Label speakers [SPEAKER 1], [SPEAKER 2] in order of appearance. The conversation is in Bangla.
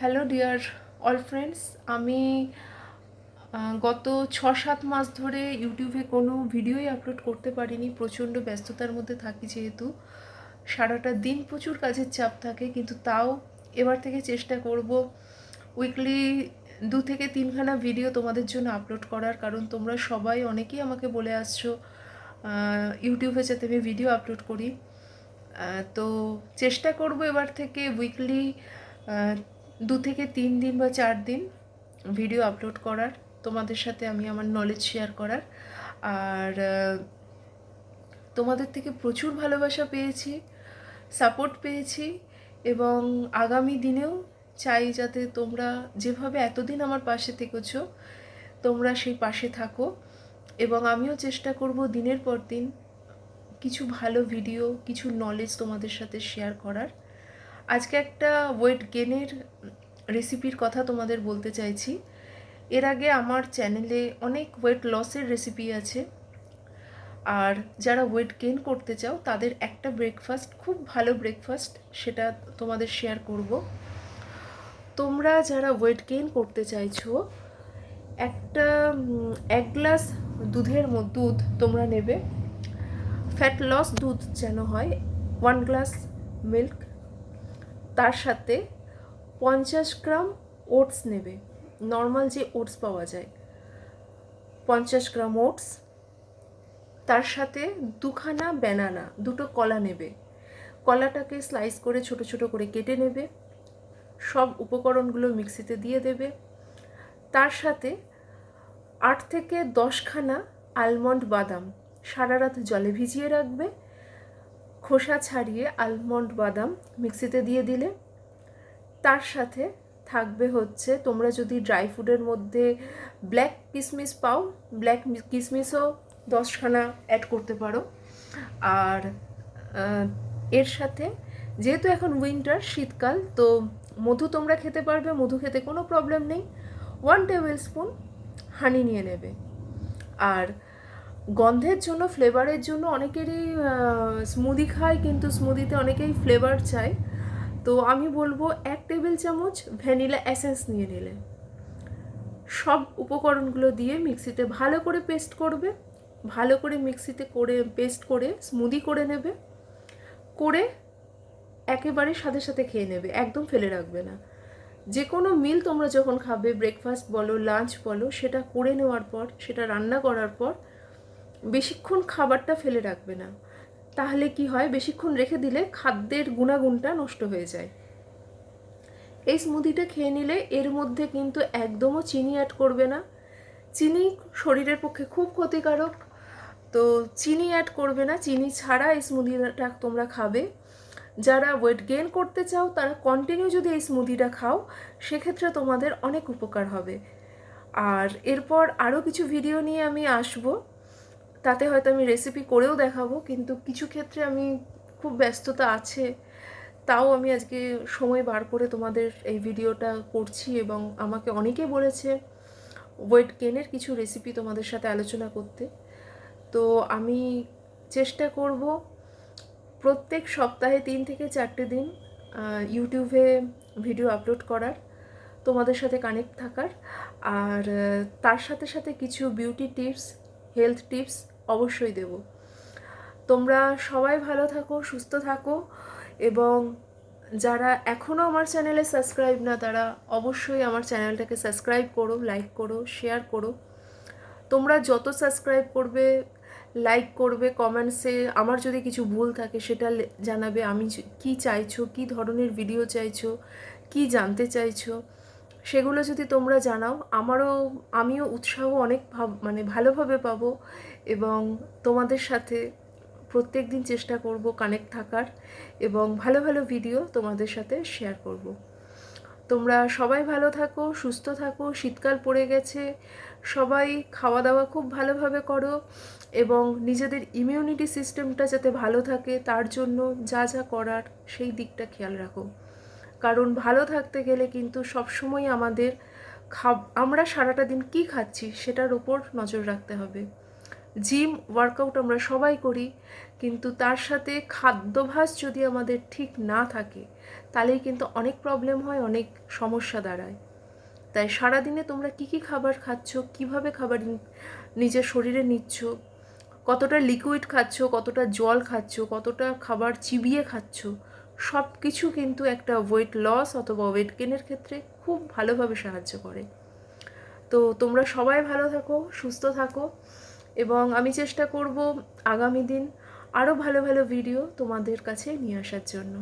[SPEAKER 1] হ্যালো ডিয়ার অল ফ্রেন্ডস, আমি গত 6-7 মাস ধরে ইউটিউবে কোনো ভিডিওই আপলোড করতে পারিনি। প্রচণ্ড ব্যস্ততার মধ্যে থাকি, যেহেতু সারাটা দিন প্রচুর কাজের চাপ থাকে। কিন্তু তাও এবার থেকে চেষ্টা করব উইকলি 2 থেকে 3খানা ভিডিও তোমাদের জন্য আপলোড করার। কারণ তোমরা সবাই অনেকেই আমাকে বলে আসছো ইউটিউবে যাতে আমি ভিডিও আপলোড করি। তো চেষ্টা করব এবার থেকে উইকলি 2 থেকে 3 দিন বা 4 দিন ভিডিও আপলোড করার, তোমাদের সাথে আমি আমার নলেজ শেয়ার করার। আর তোমাদের থেকে প্রচুর ভালোবাসা পেয়েছি, সাপোর্ট পেয়েছি, এবং আগামী দিনেও চাই যাতে তোমরা যেভাবে এতদিন আমার পাশে থেকেছো তোমরা সেই পাশে থাকো। এবং আমিও চেষ্টা করব দিনের পর দিন কিছু ভালো ভিডিও, কিছু নলেজ তোমাদের সাথে শেয়ার করার। আজকে একটা ওয়েট গেনের রেসিপির কথা তোমাদের বলতে চাইছি। এর আগে আমার চ্যানেলে অনেক ওয়েট লসের রেসিপি আছে, আর যারা ওয়েট গেইন করতে চাও তাদের একটা ব্রেকফাস্ট, খুব ভালো ব্রেকফাস্ট, সেটা তোমাদের শেয়ার করব। তোমরা যারা ওয়েট গেইন করতে চাইছো, একটা 1 গ্লাস দুধ তোমরা নেবে। ফ্যাট লস দুধ যেন হয়। 1 গ্লাস মিল্ক, তার সাথে 50 গ্রাম ওটস নেবে। নর্মাল যে ওটস পাওয়া যায়, 50 গ্রাম ওটস। তার সাথে 2খানা ব্যানানা, 2টো কলা নেবে। কলাটাকে স্লাইস করে ছোট ছোট করে কেটে নেবে। সব উপকরণগুলো মিক্সিতে দিয়ে দেবে। তার সাথে 8 থেকে 10খানা আলমন্ড বাদাম সারা রাত জলে ভিজিয়ে রাখবে। খোসা ছাড়িয়ে আলমন্ড বাদাম মিক্সিতে দিয়ে দিলে। তার সাথে থাকবে হচ্ছে, তোমরা যদি ড্রাই ফ্রুটের মধ্যে ব্ল্যাক কিশমিশ পাও, ব্ল্যাক কিশমিশও 10খানা অ্যাড করতে পারো। আর এর সাথে, যেহেতু এখন উইন্টার, শীতকাল, তো মধু তোমরা খেতে পারবে, মধু খেতে কোনো প্রবলেম নেই। 1 টেবিল স্পুন হানি নিয়ে নেবে। আর গন্ধের জন্য, ফ্লেভারের জন্য অনেকেরই স্মুদি খায়, কিন্তু স্মুদিতে অনেকেই ফ্লেভার চায়। তো আমি বলবো 1 টেবিল চামচ ভ্যানিলা এসেন্স নিয়ে নিলে। সব উপকরণগুলো দিয়ে মিক্সিতে ভালো করে পেস্ট করবে। ভালো করে মিক্সিতে করে পেস্ট করে স্মুদি করে নেবে। করে একেবারে সাথে সাথে খেয়ে নেবে, একদম ফেলে রাখবে না। যে কোনো মিল তোমরা যখন খাবে, ব্রেকফাস্ট বলো, লাঞ্চ বলো, সেটা করে নেওয়ার পর, সেটা রান্না করার পর বেশিক্ষণ খাবারটা ফেলে রাখবে না। তাহলে কি হয়, বেশিক্ষণ রেখে দিলে খাদ্যের গুণাগুণটা নষ্ট হয়ে যায়। এই স্মুদিটা খেয়ে নিলে এর মধ্যে কিন্তু একদমও চিনি অ্যাড করবে না। চিনি শরীরের পক্ষে খুব ক্ষতিকারক, তো চিনি অ্যাড করবে না। চিনি ছাড়া এই স্মুদিটা তোমরা খাবে। যারা ওয়েট গেইন করতে চাও তারা কন্টিনিউ যদি এই স্মুদিটা খাও, সেক্ষেত্রে তোমাদের অনেক উপকার হবে। আর এরপর আরও কিছু ভিডিও নিয়ে আমি আসবো, তাতে হয়তো আমি রেসিপি করেও দেখাবো, কিন্তু কিছু ক্ষেত্রে আমি খুব ব্যস্ততা আছে, তাও আমি আজকে সময় বার করে তোমাদের এই ভিডিওটা করছি। এবং আমাকে অনেকে বলেছে ওয়েট গেইনের কিছু রেসিপি তোমাদের সাথে আলোচনা করতে। তো আমি চেষ্টা করব প্রত্যেক সপ্তাহে 3 থেকে 4টে দিন ইউটিউবে ভিডিও আপলোড করার, তোমাদের সাথে কানেক্ট থাকার। আর তার সাথে সাথে কিছু বিউটি টিপস, হেলথ টিপস অবশ্যই দেব। তোমরা সবাই ভালো থাকো, সুস্থ থাকো, এবং যারা এখনও আমার চ্যানেলে সাবস্ক্রাইব না, তারা অবশ্যই আমার চ্যানেলটাকে সাবস্ক্রাইব করো, লাইক করো, শেয়ার করো। তোমরা যত সাবস্ক্রাইব করবে, লাইক করবে, কমেন্টসে আমার যদি কিছু ভুল থাকে সেটা জানাবে। আমি কি চাইছো, কি ধরনের ভিডিও চাইছো, কি জানতে চাইছো, সেগুলো যদি তোমরা জানাও, আমিও উৎসাহ অনেক ভালোভাবে পাবো। এবং তোমাদের সাথে প্রত্যেক দিন চেষ্টা করব কানেক্ট থাকার, এবং ভালো ভালো ভিডিও তোমাদের সাথে শেয়ার করব। তোমরা সবাই ভালো থাকো, সুস্থ থাকো। শীতকাল পড়ে গেছে, সবাই খাওয়া দাওয়া খুব ভালোভাবে করো, এবং নিজেদের ইমিউনিটি সিস্টেমটা যাতে ভালো থাকে তার জন্য যা যা করার সেই দিকটা খেয়াল রাখো। কারণ ভালো থাকতে গেলে কিন্তু সবসময় আমাদের আমরা সারাটা দিন কী খাচ্ছি সেটার উপর নজর রাখতে হবে। জিম ওয়ার্কআউট আমরা সবাই করি, কিন্তু তার সাথে খাদ্যাভ্যাস যদি আমাদের ঠিক না থাকে তাহলেই কিন্তু অনেক প্রবলেম হয়, অনেক সমস্যা দাঁড়ায়। তাই সারাদিনে তোমরা কি কি খাবার খাচ্ছ, কিভাবে খাবার নিজের শরীরে নিচ্ছ, কতটা লিকুইড খাচ্ছ, কতটা জল খাচ্ছ, কতটা খাবার চিবিয়ে খাচ্ছ, সব কিছু কিন্তু একটা ওয়েট লস অথবা ওয়েট গেনের ক্ষেত্রে খুব ভালোভাবে সাহায্য করে। তো তোমরা সবাই ভালো থাকো, সুস্থ থাকো, এবং আমি চেষ্টা করব আগামী দিন আরও ভালো ভালো ভিডিও তোমাদের কাছে নিয়ে আসার জন্য।